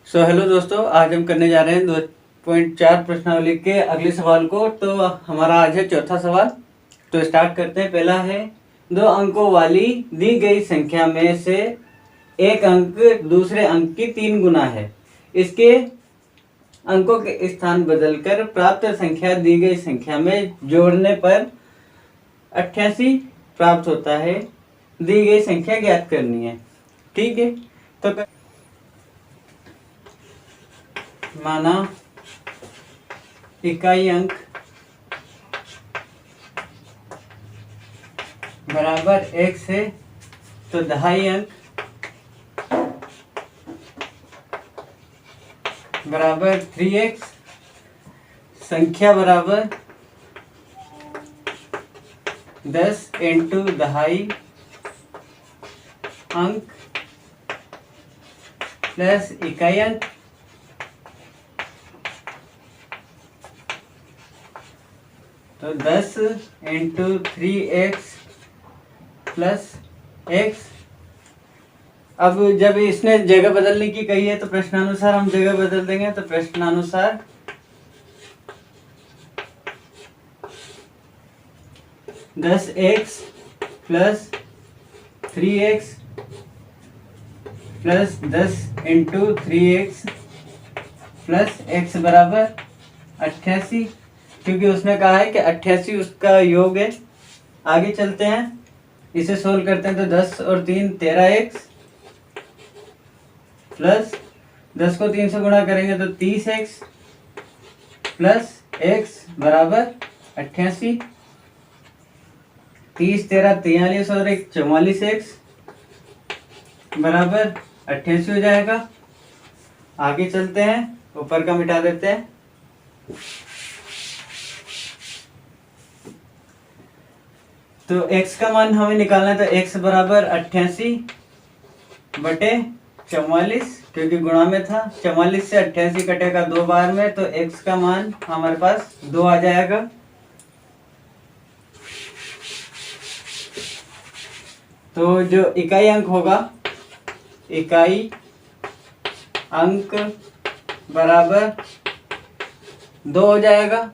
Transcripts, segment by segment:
Hello दोस्तों, आज हम करने जा रहे हैं 2.4 प्रश्नावली के अगले सवाल को। तो हमारा आज है चौथा सवाल। तो स्टार्ट करते हैं। पहला है, 2 अंकों वाली दी गई संख्या में से एक अंक दूसरे अंक की 3 गुना है। इसके अंकों के स्थान बदलकर प्राप्त संख्या दी गई संख्या में जोड़ने पर 88 प्राप्त होता है। दी गई संख्या ज्ञात करनी है। ठीक है, तो माना इकाई अंक बराबर 1 है, तो दहाई अंक बराबर 3x, संख्या बराबर 10 इंटू दहाई अंक प्लस इकाई अंक तो 10 इंटू 3x प्लस x। अब जब इसने जगह बदलने की कही है तो प्रश्नानुसार हम जगह बदल देंगे। तो प्रश्नानुसार 10x plus 3x plus 10 into 3x plus x बराबर 88, क्योंकि उसने कहा है कि 88 उसका योग है। आगे चलते हैं, इसे सोल्व करते हैं। तो 10 और 3 13x प्लस 10 को 3 से गुणा करेंगे तो 30x प्लस x बराबर 88। 30 13 43 और 1 44x बराबर 88 हो जाएगा। आगे चलते हैं, ऊपर का मिटा देते हैं। तो x का मान हमें निकालना है। तो x बराबर 88 बटे 44, क्योंकि गुणा में था। 44 से 88 कटेगा 2 बार में, तो x का मान हमारे पास 2 आ जाएगा। तो जो इकाई अंक होगा, इकाई अंक बराबर 2 हो जाएगा।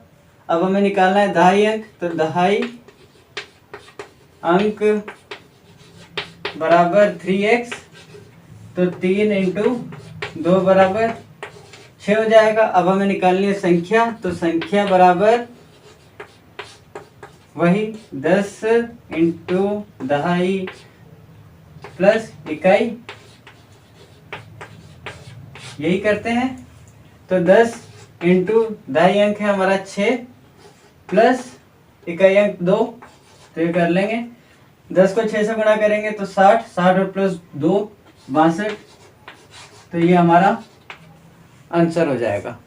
अब हमें निकालना है दहाई अंक। तो दहाई अंक बराबर 3x, तो 3 इंटू 2 बराबर 6 हो जाएगा। अब हमें निकालनी है संख्या। तो संख्या बराबर वही 10 इंटू दहाई प्लस इकाई, यही करते हैं। तो 10 इंटू दहाई अंक है हमारा 6 प्लस इकाई अंक 2, तो ये कर लेंगे। 10 को 6 से गुणा करेंगे तो 60, 60 और प्लस 2 62, तो ये हमारा आंसर हो जाएगा।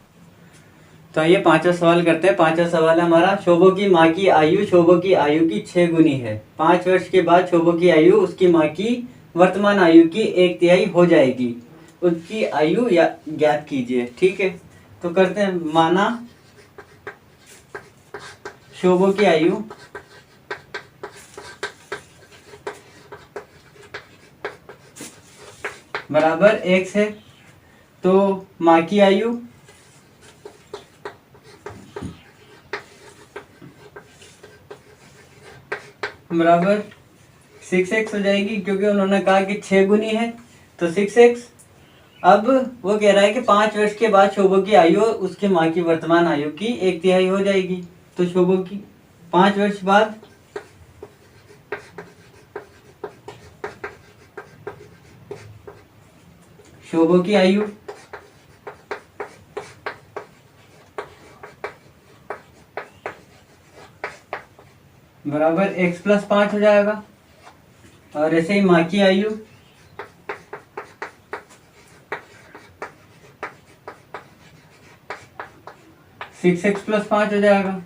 तो आइए पांचवा सवाल करते हैं। पांचवा सवाल है हमारा, शोभो की माँ की आयु शोभो की आयु की 6 गुनी है। 5 वर्ष के बाद शोभो की आयु उसकी माँ की वर्तमान आयु की 1/3 हो जाएगी। उसकी आयु ज्ञात कीजिए। ठीक है, तो करते हैं। माना शोभो की आयु बराबर 1 है, तो माँ की आयु बराबर 6x हो जाएगी, क्योंकि उन्होंने कहा कि 6 गुनी है, तो 6x। अब वो कह रहा है कि 5 वर्ष के बाद शोभो की आयु उसकी माँ की वर्तमान आयु की 1/3 हो जाएगी। तो शोभो की 5 वर्ष बाद शोभो की आयु बराबर x प्लस 5 हो जाएगा। और ऐसे ही माँ की आयु सिक्स एक्स प्लस 5 हो जाएगा।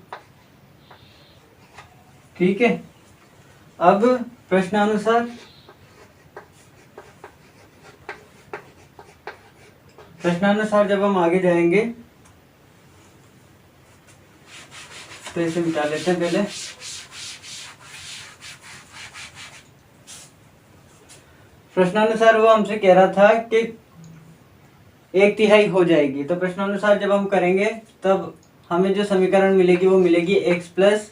ठीक है, अब प्रश्नानुसार जब हम आगे जाएंगे तो इसे मिटा लेते हैं पहले। प्रश्नानुसार वो हमसे कह रहा था कि 1/3 हो जाएगी। तो प्रश्नानुसार जब हम करेंगे तब हमें जो समीकरण मिलेगी वो मिलेगी x प्लस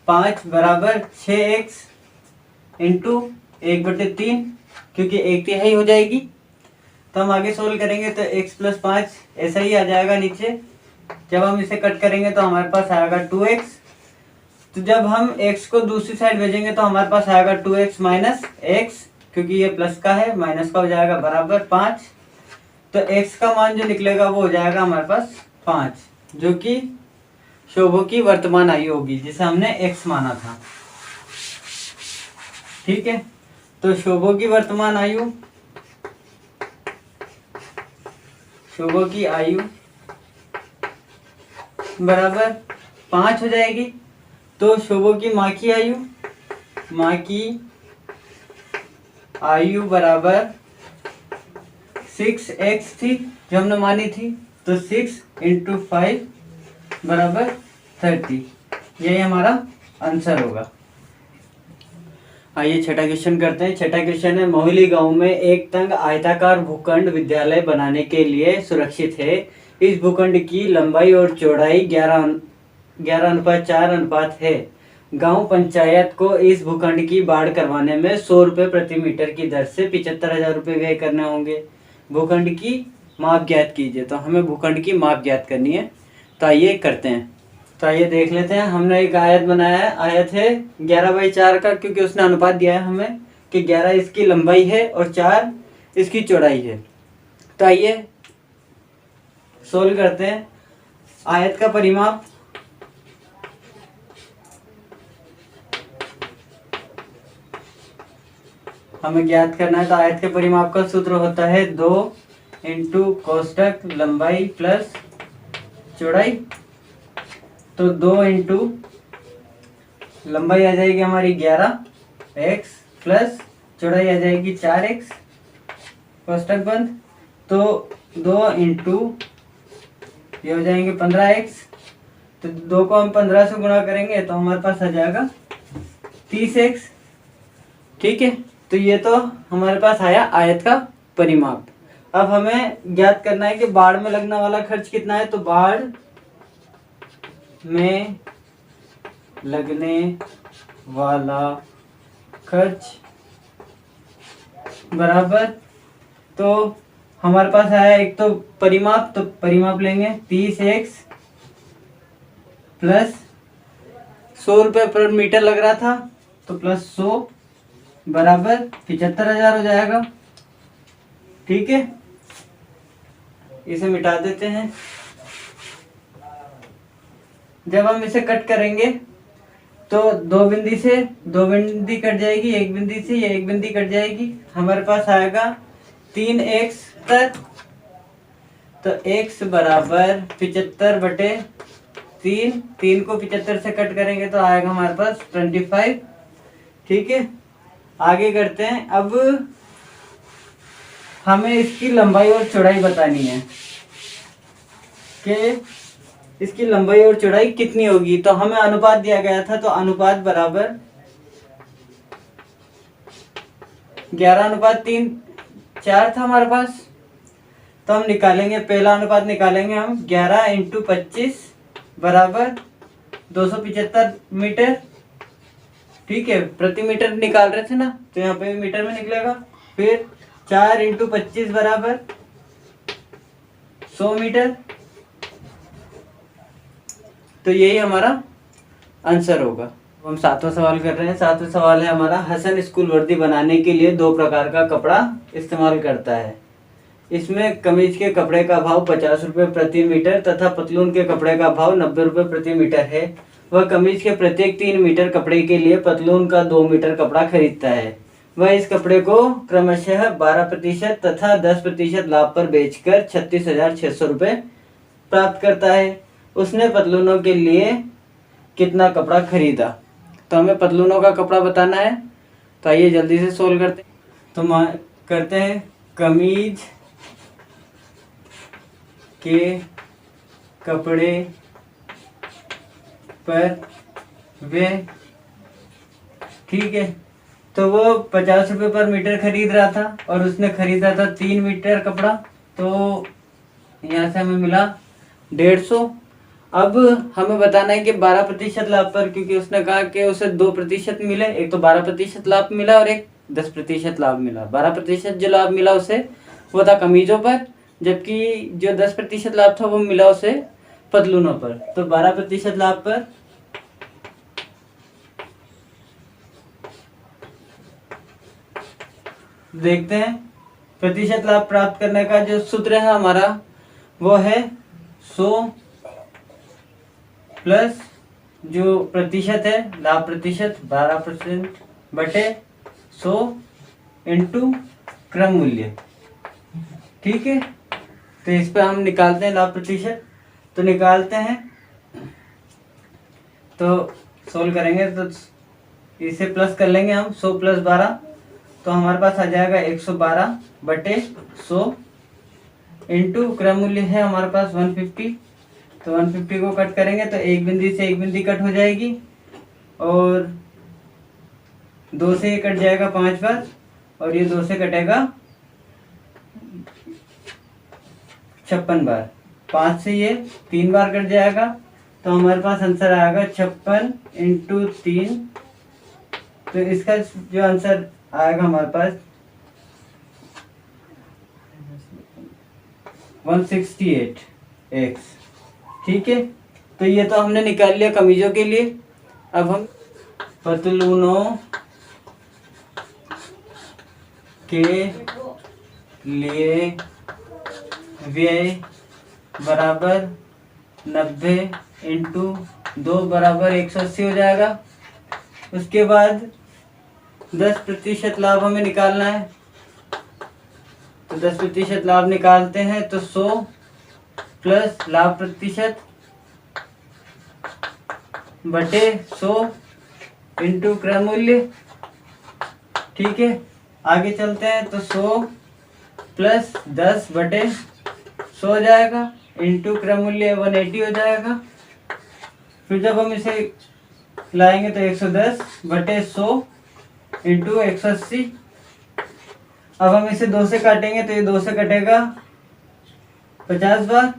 5 बराबर 6x इंटू 1/3, क्योंकि 1/3 हो जाएगी। तो हम आगे सोल्व करेंगे तो x प्लस 5 ऐसा ही आ जाएगा नीचे। जब हम इसे कट करेंगे तो हमारे पास आएगा 2x। तो जब हम x को दूसरी साइड भेजेंगे तो हमारे पास आएगा 2x माइनस x, क्योंकि ये प्लस का है माइनस का हो जाएगा बराबर 5। तो x का मान जो निकलेगा वो हो जाएगा हमारे पास 5, जो कि शोभो की वर्तमान आयु होगी जिसे हमने x माना था। ठीक है, तो शोभो की वर्तमान आयु, शोभो की आयु बराबर 5 हो जाएगी। तो शोभो की माँ की आयु, माँ की आयु बराबर 6x थी जो हमने मानी थी। तो 6 इंटू 5 बराबर 30, यही हमारा आंसर होगा। आइए छठा क्वेश्चन करते हैं। छठा क्वेश्चन है, मोहिली गांव में एक तंग आयताकार भूखंड विद्यालय बनाने के लिए सुरक्षित है। इस भूखंड की लंबाई और चौड़ाई 11:4 है। गांव पंचायत को इस भूखंड की बाढ़ करवाने में 100 रुपये प्रति मीटर की दर से 75,000 रुपये व्यय करने होंगे। भूखंड की माप ज्ञात कीजिए। तो हमें भूखंड की माप ज्ञात करनी है, तो आइए करते हैं। तो आइए देख लेते हैं। हमने एक आयत बनाया है, आयत है 11/4 का, क्योंकि उसने अनुपात दिया है हमें कि 11 इसकी लंबाई है और 4 इसकी चौड़ाई है। तो आइए सोल्व करते हैं। आयत का परिमाप, हमें ज्ञात करना है। तो आयत के परिमाप का सूत्र होता है 2 इंटू कोष्टक लंबाई प्लस चौड़ाई। तो 2 इंटू लंबाई आ जाएगी हमारी 11x प्लस चौड़ाई आ जाएगी 4x, कोष्टक बंद। तो 2 इंटू ये हो जाएंगे 15x। तो 2 को हम 15 से गुणा करेंगे तो हमारे पास आ जाएगा 30x। ठीक है, तो ये तो हमारे पास आया आयत का परिमाप। अब हमें ज्ञात करना है कि बाढ़ में लगने वाला खर्च कितना है। तो बाढ़ में लगने वाला खर्च बराबर, तो हमारे पास आया एक तो परिमाप, तो परिमाप लेंगे 30x प्लस 100 रुपये पर मीटर लग रहा था, तो प्लस 100 बराबर 75,000 हो जाएगा। ठीक है, इसे मिटा देते हैं। जब हम इसे कट करेंगे तो दो बिंदी कट जाएगी, एक बिंदी से ये एक बिंदी कट जाएगी। हमारे पास आएगा 3x तक। तो x बराबर 75/3, 3 को 75 से कट करेंगे तो आएगा हमारे पास 25। ठीक है, आगे करते हैं। अब हमें इसकी लंबाई और चौड़ाई बतानी है कि इसकी लंबाई और चौड़ाई कितनी होगी। तो हमें अनुपात दिया गया था, तो अनुपात बराबर 11:3:4 था हमारे पास। तो हम निकालेंगे, पहला अनुपात निकालेंगे हम 11 इंटू 25 बराबर 275 मीटर। ठीक है, प्रति मीटर निकाल रहे थे ना, तो यहाँ पे मीटर में निकलेगा। फिर 4 इंटू 25 बराबर 100 मीटर। तो यही हमारा आंसर होगा। हम 7वां सवाल कर रहे हैं। 7वां सवाल है हमारा, हसन स्कूल वर्दी बनाने के लिए 2 प्रकार का कपड़ा इस्तेमाल करता है। इसमें कमीज के कपड़े का भाव 50 रुपये प्रति मीटर तथा पतलून के कपड़े का भाव 90 रुपये प्रति मीटर है। वह कमीज के प्रत्येक 3 मीटर कपड़े के लिए पतलून का 2 मीटर कपड़ा खरीदता है। वह इस कपड़े को क्रमशः 12% तथा 10% लाभ पर बेचकर 36,600 रुपये प्राप्त करता है। उसने पतलूनों के लिए कितना कपड़ा खरीदा। तो हमें पतलूनों का कपड़ा बताना है। तो आइए जल्दी से सोल्व करते हैं। तो करते हैं, कमीज के कपड़े पर वे, ठीक है, तो वो 50 रुपये पर मीटर खरीद रहा था और उसने खरीदा था 3 मीटर कपड़ा। तो यहाँ से हमें मिला 150। अब हमें बताना है कि 12% लाभ पर, क्योंकि उसने कहा कि उसे 2% मिले, एक तो 12% लाभ मिला और एक 10% लाभ मिला। 12% जो लाभ मिला उसे वो था कमीजों पर, जबकि जो 10% लाभ था वो मिला उसे पतलूनों पर। तो 12% लाभ पर देखते हैं। प्रतिशत लाभ प्राप्त करने का जो सूत्र है हमारा वो है 100 प्लस जो प्रतिशत है, लाभ प्रतिशत 12% बटे 100 इंटू क्रम मूल्य। ठीक है, तो इस पर हम निकालते हैं लाभ प्रतिशत। तो निकालते हैं, तो सोल्व करेंगे तो इसे प्लस कर लेंगे हम। 100 प्लस 12 तो हमारे पास आ जाएगा 112 बटे 100 इंटू क्रम मूल्य है हमारे पास 150। तो 150 को कट करेंगे तो एक बिंदी से एक बिंदी कट हो जाएगी, और 2 से ये कट जाएगा 5 बार, और ये 2 से कटेगा 56 बार। 5 से ये 3 बार कट जाएगा, तो हमारे पास आंसर आएगा 56 इंटू 3। तो इसका जो आंसर आएगा हमारे पास 168x। ठीक है, तो ये तो हमने निकाल लिया कमीजों के लिए। अब हम पतलूनों के लिए व्यय बराबर 90 इंटू 2 बराबर 180 हो जाएगा। उसके बाद 10% लाभ हमें निकालना है, तो 10% लाभ निकालते हैं तो 100 प्लस लाभ प्रतिशत बटे 100 इंटू क्रम मूल्य। ठीक है, आगे चलते हैं तो 100 प्लस 10 बटे 100 हो जाएगा, इंटू क्रम मूल्य 180 हो जाएगा। फिर जब हम इसे लाएंगे तो 110 बटे 100 इंटू 180। अब हम इसे 2 से काटेंगे तो ये 2 से कटेगा 50 बार,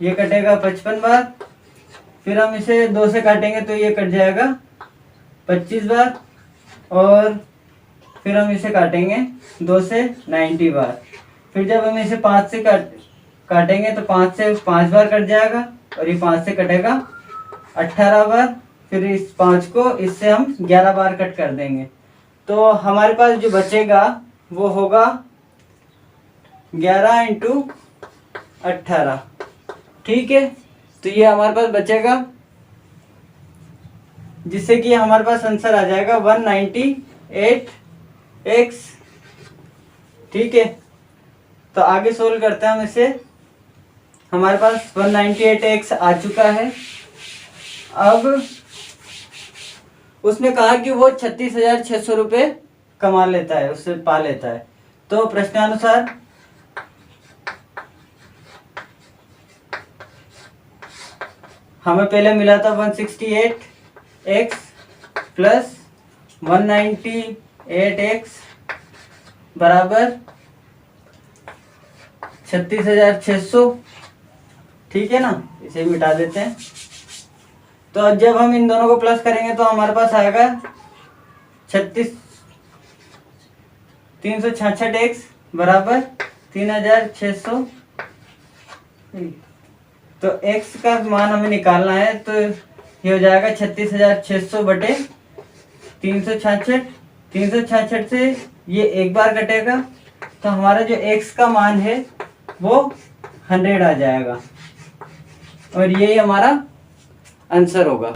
ये कटेगा 55 बार। फिर हम इसे 2 से काटेंगे तो ये कट जाएगा 25 बार, और फिर हम इसे काटेंगे 2 से 90 बार। फिर जब हम इसे 5 से काटेंगे तो 5 से 5 बार कट जाएगा, और ये 5 से कटेगा 18 बार। फिर इस 5 को इससे हम 11 बार कट कर देंगे, तो हमारे पास जो बचेगा वो होगा 11 इंटू 18। ठीक है, तो ये हमारे पास बचेगा, जिससे कि हमारे पास आंसर आ जाएगा 198x। ठीक है, तो आगे सोल्व करते हैं हम इसे। हमारे पास 198x आ चुका है। अब उसने कहा कि वो 36,600 रुपये कमा लेता है, उससे पा लेता है। तो प्रश्नानुसार हमें पहले मिला था 168x प्लस 198x बराबर 36,600। ठीक है ना, इसे मिटा देते हैं। तो अब जब हम इन दोनों को प्लस करेंगे तो हमारे पास आएगा 366x बराबर 3,600। तो x का मान हमें निकालना है, तो ये हो जाएगा 36,600 बटे 366। 366 से ये एक बार कटेगा, तो हमारा जो x का मान है वो 100 आ जाएगा, और यही हमारा आंसर होगा।